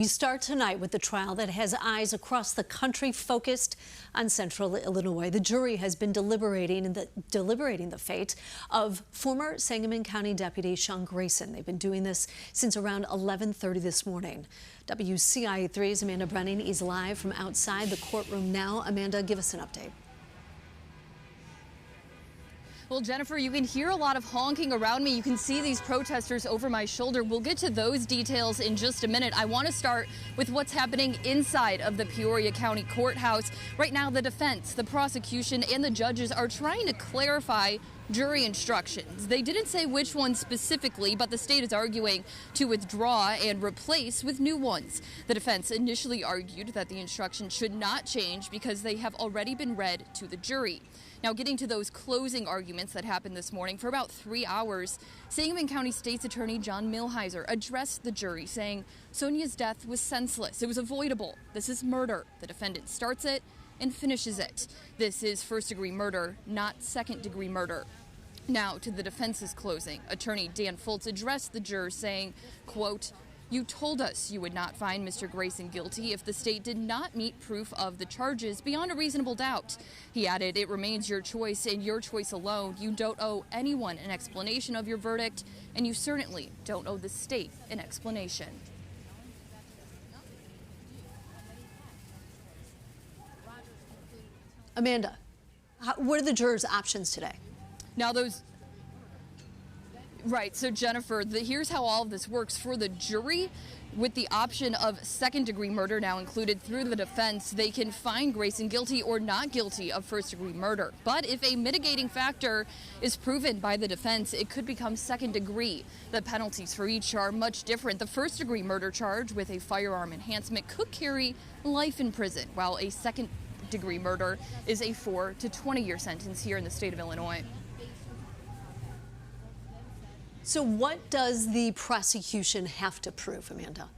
We start tonight with the trial that has eyes across the country focused on central Illinois. The jury has been deliberating the fate of former Sangamon County Deputy Sean Grayson. They've been doing this since around 11:30 this morning. WCIA 3's Amanda Brenning is live from outside the courtroom now. Amanda, give us an update. Well, Jennifer, you can hear a lot of honking around me. You can see these protesters over my shoulder. We'll get to those details in just a minute. I want to start with what's happening inside of the Peoria County courthouse. Right now, the defense, the prosecution, and the judges are trying to clarify jury instructions. They didn't say which ones specifically, but the state is arguing to withdraw and replace with new ones. The defense initially argued that the instructions should not change because they have already been read to the jury. Now, getting to those closing arguments that happened this morning for about 3 hours, Sangamon County State's Attorney John Millhiser addressed the jury, saying Sonya's death was senseless. It was avoidable. This is murder. The defendant starts it and finishes it. This is first-degree murder, not second-degree murder. Now, to the defense's closing, Attorney Dan Fultz addressed the jurors, saying, quote, "You told us you would not find Mr. Grayson guilty if the state did not meet proof of the charges beyond a reasonable doubt." He added, "It remains your choice and your choice alone. You don't owe anyone an explanation of your verdict, and you certainly don't owe the state an explanation." Amanda, what are the jurors' options today? Now Right, so Jennifer, here's how all of this works. For the jury, with the option of second-degree murder now included through the defense, they can find Grayson guilty or not guilty of first-degree murder. But if a mitigating factor is proven by the defense, it could become second-degree. The penalties for each are much different. The first-degree murder charge with a firearm enhancement could carry life in prison, while a second-degree murder is a 4 to 20-year sentence here in the state of Illinois. So what does the prosecution have to prove, Amanda?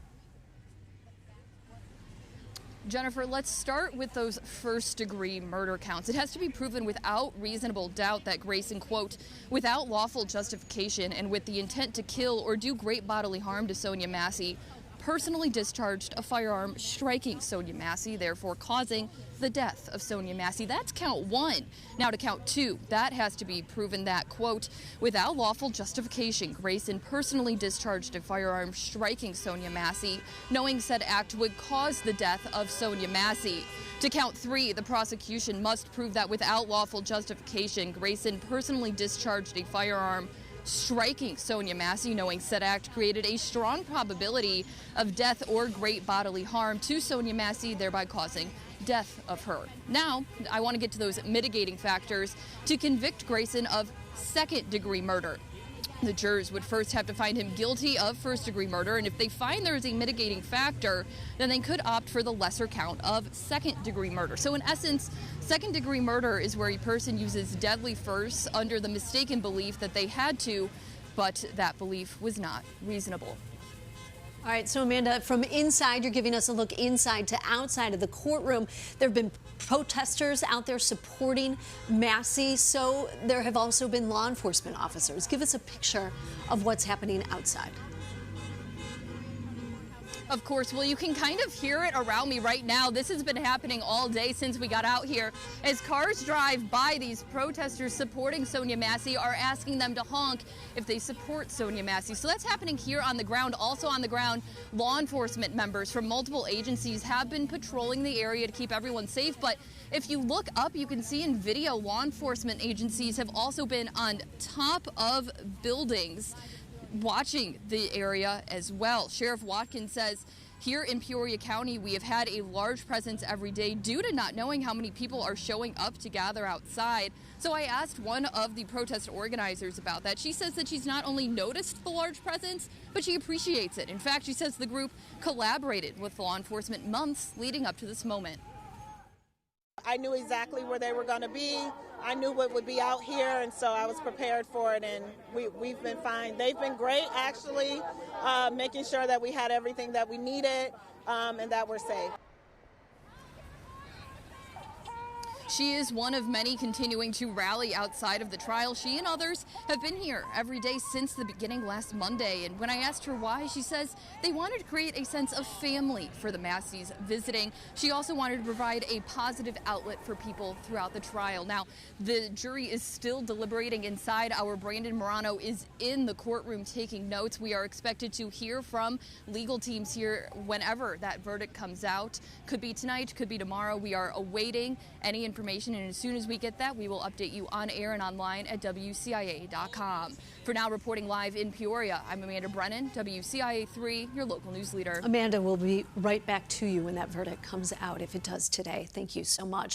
Jennifer, let's start with those first-degree murder counts. It has to be proven without reasonable doubt that Grayson, quote, without lawful justification and with the intent to kill or do great bodily harm to Sonya Massey, personally discharged a firearm striking Sonya Massey, therefore causing the death of Sonya Massey. That's count 1. Now to count 2, that has to be proven that, quote, without lawful justification, Grayson personally discharged a firearm striking Sonya Massey, knowing said act would cause the death of Sonya Massey. To count 3, the prosecution must prove that without lawful justification, Grayson personally discharged a firearm striking Sonya Massey, knowing said act created a strong probability of death or great bodily harm to Sonya Massey, thereby causing death of her. Now, I want to get to those mitigating factors to convict Grayson of second-degree murder. The jurors would first have to find him guilty of first-degree murder, and if they find there is a mitigating factor, then they could opt for the lesser count of second-degree murder. So in essence, second-degree murder is where a person uses deadly force under the mistaken belief that they had to, but that belief was not reasonable. All right, so Amanda, from inside, you're giving us a look inside to outside of the courtroom. There have been protesters out there supporting Massey, so there have also been law enforcement officers. Give us a picture of what's happening outside. Of course, well, you can kind of hear it around me right now. This has been happening all day since we got out here. As cars drive by, these protesters supporting Sonya Massey are asking them to honk if they support Sonya Massey. So that's happening here on the ground. Also on the ground, law enforcement members from multiple agencies have been patrolling the area to keep everyone safe. But if you look up, you can see in video, law enforcement agencies have also been on top of buildings watching the area as well. Sheriff Watkins says here in Peoria County, we have had a large presence every day due to not knowing how many people are showing up to gather outside. So I asked one of the protest organizers about that. She says that she's not only noticed the large presence, but she appreciates it. In fact, she says the group collaborated with law enforcement months leading up to this moment. I knew exactly where they were going to be. I knew what would be out here, and so I was prepared for it, and we've been fine. They've been great, actually, making sure that we had everything that we needed and that we're safe. She is one of many continuing to rally outside of the trial. She and others have been here every day since the beginning last Monday. And when I asked her why, she says they wanted to create a sense of family for the Masseys visiting. She also wanted to provide a positive outlet for people throughout the trial. Now, the jury is still deliberating inside. Our Brandon Morano is in the courtroom taking notes. We are expected to hear from legal teams here whenever that verdict comes out. Could be tonight, could be tomorrow. We are awaiting any information, and as soon as we get that, we will update you on air and online at WCIA.com. For now, reporting live in Peoria, I'm Amanda Brennan, WCIA 3, your local news leader. Amanda, will be right back to you when that verdict comes out, if it does today. Thank you so much.